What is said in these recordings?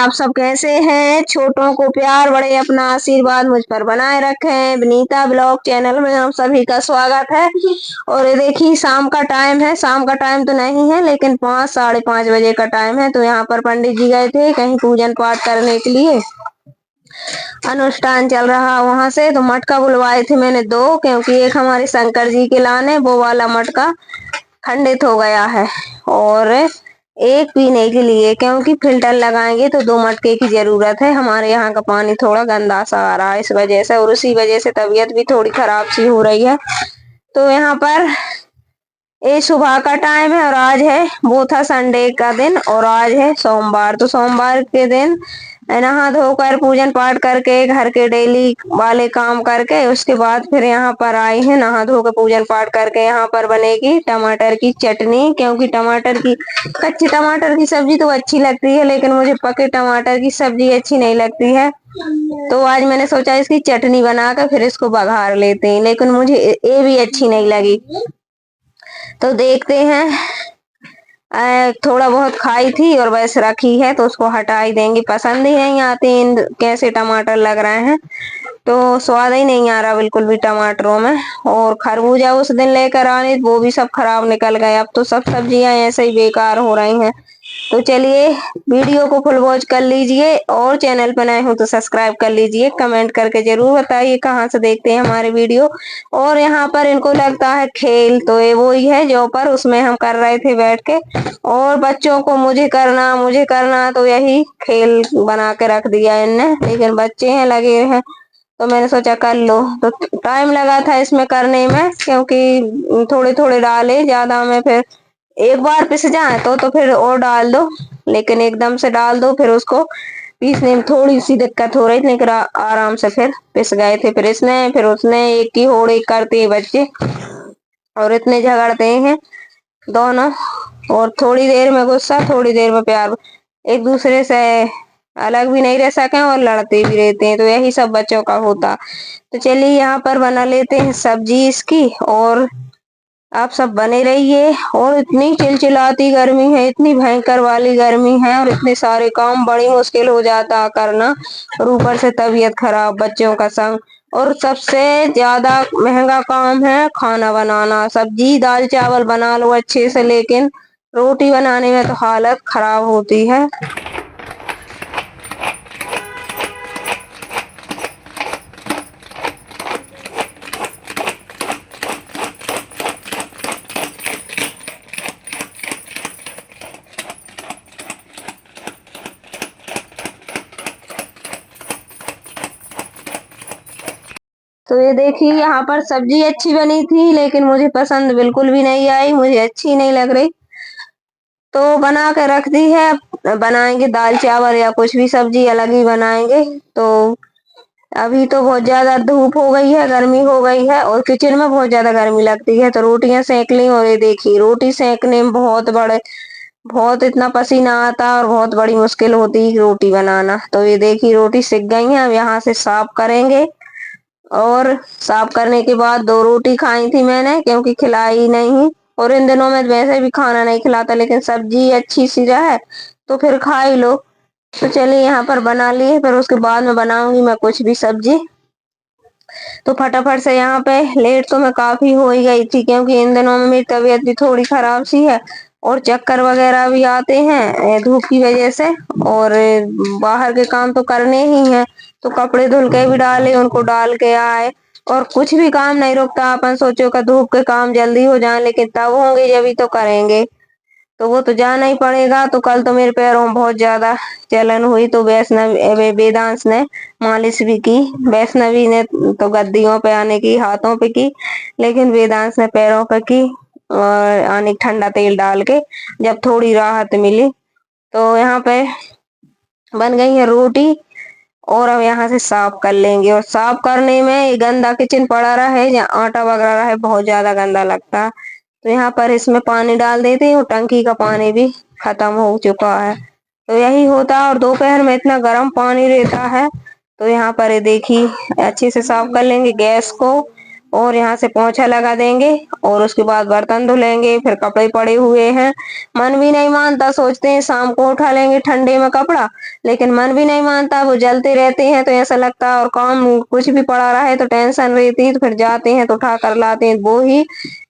आप सब कैसे हैं? छोटों को प्यार, बड़े अपना आशीर्वाद मुझ पर बनाए रखें। विनीता ब्लॉग चैनल में आप सभी का स्वागत है। और ये देखिए शाम का टाइम है। शाम का टाइम तो नहीं है लेकिन 5 साढ़े 5 बजे का टाइम है। तो यहाँ पर पंडित जी गए थे कहीं पूजन पाठ करने के लिए, अनुष्ठान चल रहा वहां से। तो मटका बुलवाए थे मैंने 2, क्योंकि एक हमारे शंकर जी के लाने वो वाला मटका खंडित हो गया है और एक पीने के लिए, क्योंकि फिल्टर लगाएंगे तो 2 मटके की जरूरत है। हमारे यहाँ का पानी थोड़ा गंदा सा आ रहा है इस वजह से, और उसी वजह से तबीयत भी थोड़ी खराब सी हो रही है। तो यहाँ पर ये सुबह का टाइम है और आज है वो था संडे का दिन और आज है सोमवार। तो सोमवार के दिन नहा धोकर पूजन पाठ करके घर के डेली वाले काम करके उसके बाद फिर यहाँ पर आए हैं नहा धोकर पूजन पाठ करके। यहाँ पर बनेगी टमाटर की चटनी, क्योंकि टमाटर की कच्चे टमाटर की सब्जी तो अच्छी लगती है लेकिन मुझे पके टमाटर की सब्जी अच्छी नहीं लगती है। तो आज मैंने सोचा इसकी चटनी बनाकर फिर इसको बघार लेते हैं, लेकिन मुझे ये भी अच्छी नहीं लगी। तो देखते हैं, थोड़ा बहुत खाई थी और बस रखी है तो उसको हटा ही देंगे। पसंद ही नहीं आते इन कैसे टमाटर लग रहे हैं, तो स्वाद ही नहीं आ रहा बिल्कुल भी टमाटरों में। और खरबूजा उस दिन लेकर आने वो भी सब खराब निकल गए। अब तो सब सब्जियां ऐसे ही बेकार हो रही हैं। तो चलिए वीडियो को फुल वॉच कर लीजिए और चैनल पर नए हो तो सब्सक्राइब कर लीजिए। कमेंट करके जरूर बताइए कहाँ से देखते हैं हमारे वीडियो। और यहाँ पर इनको लगता है खेल, तो ये वो ही है जो पर उसमें हम कर रहे थे बैठ के, और बच्चों को मुझे करना तो यही खेल बना के रख दिया इनने। लेकिन बच्चे हैं लगे हैं तो मैंने सोचा कर लो। तो टाइम लगा था इसमें करने में, क्योंकि थोड़े थोड़े डाले, ज्यादा में फिर एक बार पिस जाए तो फिर और डाल दो, लेकिन एकदम से डाल दो फिर उसको पीसने में थोड़ी सी दिक्कत हो रही थी। लेकिन आराम से फिर पिस गए थे। फिर इसने फिर उसने एक की होड़ एक करते हैं बच्चे और इतने झगड़ते हैं दोनों, और थोड़ी देर में गुस्सा थोड़ी देर में प्यार, एक दूसरे से अलग भी नहीं रह सके और लड़ते भी रहते हैं। तो यही सब बच्चों का होता। तो चलिए यहाँ पर बना लेते हैं सब्जी इसकी, और आप सब बने रहिए। और इतनी चिलचिलाती गर्मी है, इतनी भयंकर वाली गर्मी है और इतने सारे काम बड़ी मुश्किल हो जाता करना, और ऊपर से तबीयत खराब बच्चों का संग। और सबसे ज्यादा महंगा काम है खाना बनाना। सब्जी दाल चावल बना लो अच्छे से, लेकिन रोटी बनाने में तो हालत खराब होती है। तो ये देखिए यहाँ पर सब्जी अच्छी बनी थी लेकिन मुझे पसंद बिल्कुल भी नहीं आई, मुझे अच्छी नहीं लग रही। तो बना के रख दी है, बनाएंगे दाल चावल या कुछ भी सब्जी अलग ही बनाएंगे। तो अभी तो बहुत ज्यादा धूप हो गई है, गर्मी हो गई है और किचन में बहुत ज्यादा गर्मी लगती है। तो रोटियां सेक ली, और ये देखिए रोटी सेकने में बहुत इतना पसीना आता और बहुत बड़ी मुश्किल होती है रोटी बनाना। तो ये देखिए रोटी सिक गई है। अब यहाँ से साफ करेंगे, और साफ करने के बाद 2 रोटी खाई थी मैंने, क्योंकि खिलाई नहीं। और इन दिनों में वैसे भी खाना नहीं खिलाता, लेकिन सब्जी अच्छी सी रहे तो फिर खा ही लो। तो चलिए यहाँ पर बना लिए, फिर उसके बाद में बनाऊंगी मैं कुछ भी सब्जी। तो फटाफट से यहाँ पे लेट तो मैं काफी हो ही गई थी, क्योंकि इन दिनों में मेरी तबीयत भी थोड़ी खराब सी है और चक्कर वगैरह भी आते हैं धूप की वजह से। और बाहर के काम तो करने ही हैं, तो कपड़े धुल के भी डाले, उनको डाल के आए। और कुछ भी काम नहीं रुकता। अपन सोचो का धूप के काम जल्दी हो जाए, लेकिन तब होंगे जब ही तो करेंगे। तो वो तो जाना ही पड़ेगा। तो कल तो मेरे पैरों में बहुत ज्यादा जलन हुई, तो वैष्णवी वेदांश ने मालिश भी की। वैष्णवी ने तो गद्दियों पे आने की, हाथों पे की, लेकिन वेदांश ने पैरों पे की, और आने ठंडा तेल डाल के जब थोड़ी राहत मिली। तो यहाँ पे बन गई है रोटी, और अब यहाँ से साफ कर लेंगे। और साफ करने में गंदा किचन पड़ा रहा है, जहाँ आटा वगैरह रहा है बहुत ज्यादा गंदा लगता है। तो यहाँ पर इसमें पानी डाल देते हैं, और टंकी का पानी भी खत्म हो चुका है। तो यही होता है, और दोपहर में इतना गर्म पानी रहता है। तो यहाँ पर ये देखिए अच्छे से साफ कर लेंगे गैस को, और यहाँ से पोंछा लगा देंगे और उसके बाद बर्तन धुलेंगे। फिर कपड़े पड़े हुए हैं, मन भी नहीं मानता, सोचते हैं शाम को उठा लेंगे ठंडे में कपड़ा, लेकिन मन भी नहीं मानता, वो जलते रहते हैं तो ऐसा लगता है। और काम कुछ भी पड़ा रहे तो टेंशन रहती है, तो फिर जाते हैं तो उठा कर लाते हैं। वो ही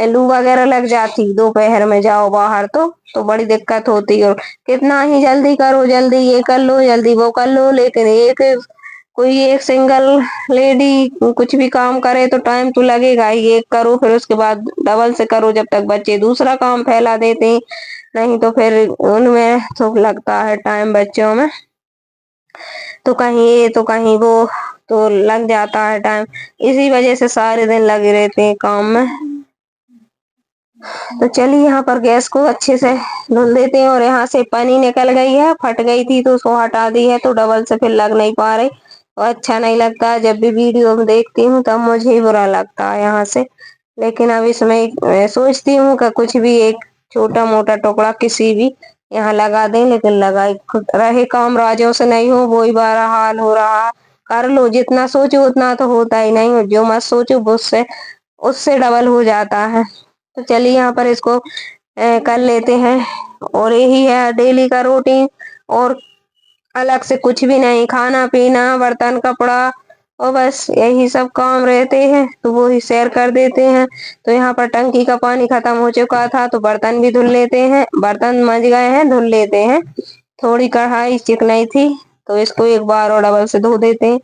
लू वगैरह लग जाती, दोपहर में जाओ बाहर तो बड़ी दिक्कत होती है। और कितना ही जल्दी करो, जल्दी ये कर लो, जल्दी वो कर लो, लेकिन कोई एक सिंगल लेडी कुछ भी काम करे तो टाइम तो लगेगा ही। एक करो फिर उसके बाद डबल से करो, जब तक बच्चे दूसरा काम फैला देते हैं, नहीं तो फिर उनमें तो लगता है टाइम बच्चों में, तो कहीं ये तो कहीं वो, तो लग जाता है टाइम। इसी वजह से सारे दिन लगे रहते हैं काम में। तो चलिए यहाँ पर गैस को अच्छे से धुल देते हैं। और यहाँ से पानी निकल गई है, फट गई थी तो उसको हटा दी है, तो डबल से फिर लग नहीं पा रही और अच्छा नहीं लगता। जब भी वीडियो में देखती हूँ तब मुझे ही बुरा लगता है यहाँ से। लेकिन अब इसमें सोचती हूँ कि कुछ भी एक छोटा मोटा टुकड़ा किसी भी यहाँ लगा दें, लेकिन लगाई खुद रहे, काम राजों से नहीं हो, वही बारा हाल हो रहा। कर लो जितना सोचो उतना तो होता ही नहीं हो, जो मत सोचो उससे उससे डबल हो जाता है। तो चलिए यहाँ पर इसको कर लेते हैं। और यही है डेली का रूटीन, और अलग से कुछ भी नहीं, खाना पीना बर्तन कपड़ा और बस यही सब काम रहते हैं, तो वो ही शेयर कर देते हैं। तो यहाँ पर टंकी का पानी खत्म हो चुका था, तो बर्तन भी धुल लेते हैं, बर्तन मज गए हैं धुल लेते हैं। थोड़ी कढ़ाई चिकनाई थी तो इसको एक बार और डबल से धो देते हैं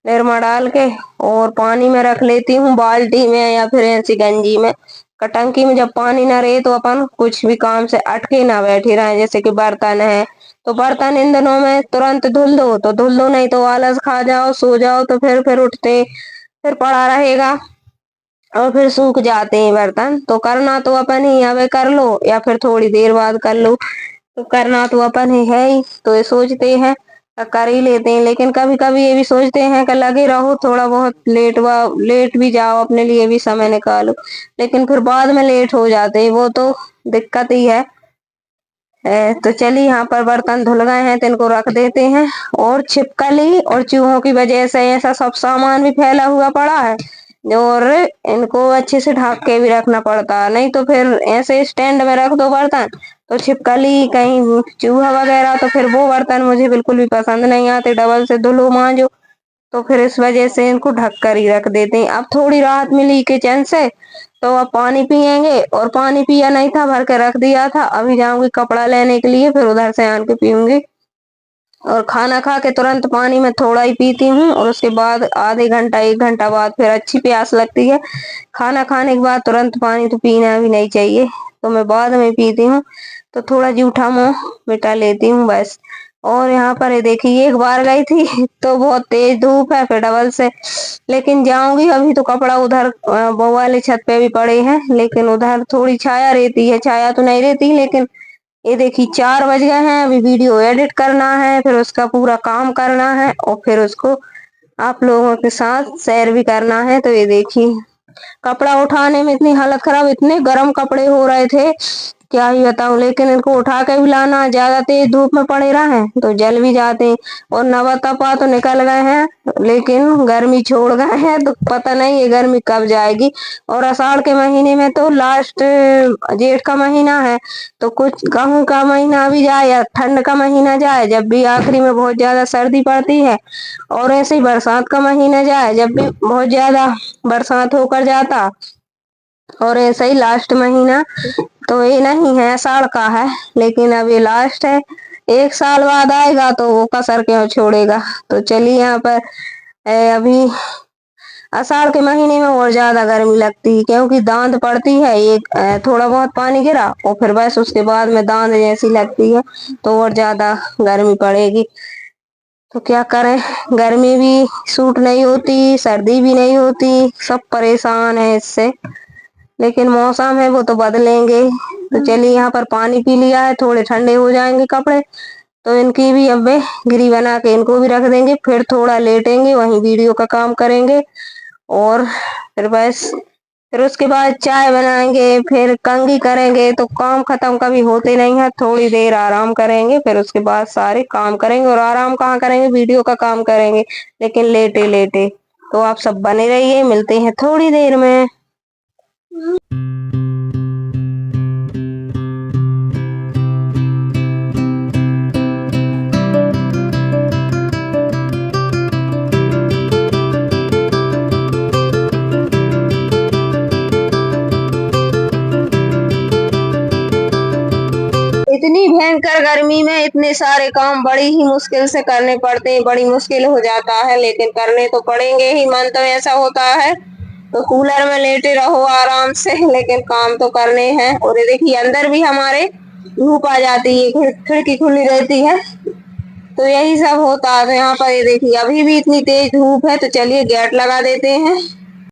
निरमा डाल के। और पानी में रख लेती हूँ बाल्टी में या फिर ऐसी गंजी में। टंकी में जब पानी ना रहे तो अपन कुछ भी काम से अटके ना बैठे रहे, जैसे कि बर्तन है तो बर्तन इन दिनों में तुरंत धुल दो तो धुल दो, नहीं तो आलस खा जाओ सो जाओ तो फिर उठते फिर पड़ा रहेगा और फिर सूख जाते हैं बर्तन। तो करना तो अपन ही अब कर लो या फिर थोड़ी देर बाद कर लो, तो करना तो अपन ही है ही, तो ये सोचते हैं कर ही लेते हैं। लेकिन कभी कभी ये भी सोचते हैं कि लगे रहो थोड़ा बहुत, लेट भी जाओ, अपने लिए भी समय निकालो, लेकिन फिर बाद में लेट हो जाते हैं, वो तो दिक्कत ही है। तो चलिए यहाँ पर बर्तन धुल गए हैं तो इनको रख देते हैं। और छिपकली और चूहों की वजह से ऐसा सब सामान भी फैला हुआ पड़ा है, और इनको अच्छे से ढक के भी रखना पड़ता है, नहीं तो फिर ऐसे स्टैंड में रख दो बर्तन तो छिपकली कहीं चूहा वगैरह, तो फिर वो बर्तन मुझे बिल्कुल भी पसंद नहीं आते, डबल से धुलो मांजो। तो फिर इस वजह से इनको ढक कर ही रख देते हैं। अब थोड़ी राहत मिली किचन से, तो अब पानी पियेंगे, और पानी पिया नहीं था, भर के रख दिया था, अभी जाऊंगी कपड़ा लेने के लिए, फिर उधर से आन के पीऊंगी। और खाना खा के तुरंत पानी में थोड़ा ही पीती हूँ, और उसके बाद आधे घंटा एक घंटा बाद फिर अच्छी प्यास लगती है। खाना खाने के बाद तुरंत पानी तो पीना भी नहीं चाहिए, तो मैं बाद में पीती हूँ, तो थोड़ा जूठा मुंह मिटा लेती हूँ बस। और यहाँ पर ये देखिए एक बार गई थी तो बहुत तेज धूप है, फिर डबल से लेकिन जाऊंगी। अभी तो कपड़ा उधर वो वाले छत पे भी पड़े हैं, लेकिन उधर थोड़ी छाया रहती है, छाया तो नहीं रहती, लेकिन ये देखिए 4 बज गए हैं, अभी वीडियो एडिट करना है, फिर उसका पूरा काम करना है, और फिर उसको आप लोगों के साथ शेयर भी करना है। तो ये देखिए कपड़ा उठाने में इतनी हालत खराब, इतने गर्म कपड़े हो रहे थे क्या ही बताऊं, लेकिन इनको उठा के भी लाना, ज्यादा तेज धूप में पड़े रहे तो जल भी जाते हैं। और नवा तपा तो निकल गए हैं, लेकिन गर्मी छोड़ गए हैं, तो पता नहीं ये गर्मी कब जाएगी। और आषाढ़ के महीने में तो लास्ट, जेठ का महीना है, तो कुछ गेहूं का महीना भी जाए या ठंड का महीना जाए, जब भी आखिरी में बहुत ज्यादा सर्दी पड़ती है, और ऐसे ही बरसात का महीना जाए जब भी बहुत ज्यादा बरसात होकर जाता, और ऐसे ही लास्ट महीना तो ये नहीं है, आषाढ़ का है, लेकिन अब ये लास्ट है, 1 साल बाद आएगा तो वो कसर क्यों छोड़ेगा। तो चलिए यहाँ पर अभी आषाढ़ के महीने में और ज्यादा गर्मी लगती है, क्योंकि दांत पड़ती है, एक थोड़ा बहुत पानी गिरा और फिर बस उसके बाद में दांत जैसी लगती है, तो और ज्यादा गर्मी पड़ेगी। तो क्या करें, गर्मी भी सूट नहीं होती, सर्दी भी नहीं होती, सब परेशान है इससे, लेकिन मौसम है वो तो बदलेंगे। तो चलिए यहाँ पर पानी पी लिया है, थोड़े ठंडे हो जाएंगे कपड़े, तो इनकी भी अब गिरी बना के इनको भी रख देंगे, फिर थोड़ा लेटेंगे, वहीं वीडियो का काम करेंगे, और फिर बस फिर उसके बाद चाय बनाएंगे, फिर कंघी करेंगे, तो काम खत्म कभी होते नहीं है। थोड़ी देर आराम करेंगे, फिर उसके बाद सारे काम करेंगे, और आराम कहाँ करेंगे, वीडियो का काम करेंगे, लेकिन लेटे लेटे। तो आप सब बने रहिए, मिलते हैं थोड़ी देर में। इतनी भयंकर गर्मी में इतने सारे काम बड़ी ही मुश्किल से करने पड़ते हैं, बड़ी मुश्किल हो जाता है, लेकिन करने तो पड़ेंगे ही। मन तो ऐसा होता है तो कूलर में लेटे रहो आराम से, लेकिन काम तो करने हैं। और ये देखिए अंदर भी हमारे धूप आ जाती है, खिड़की खुली रहती है, तो यही सब होता है। तो यहाँ पर ये देखिए अभी भी इतनी तेज धूप है, तो चलिए गेट लगा देते हैं।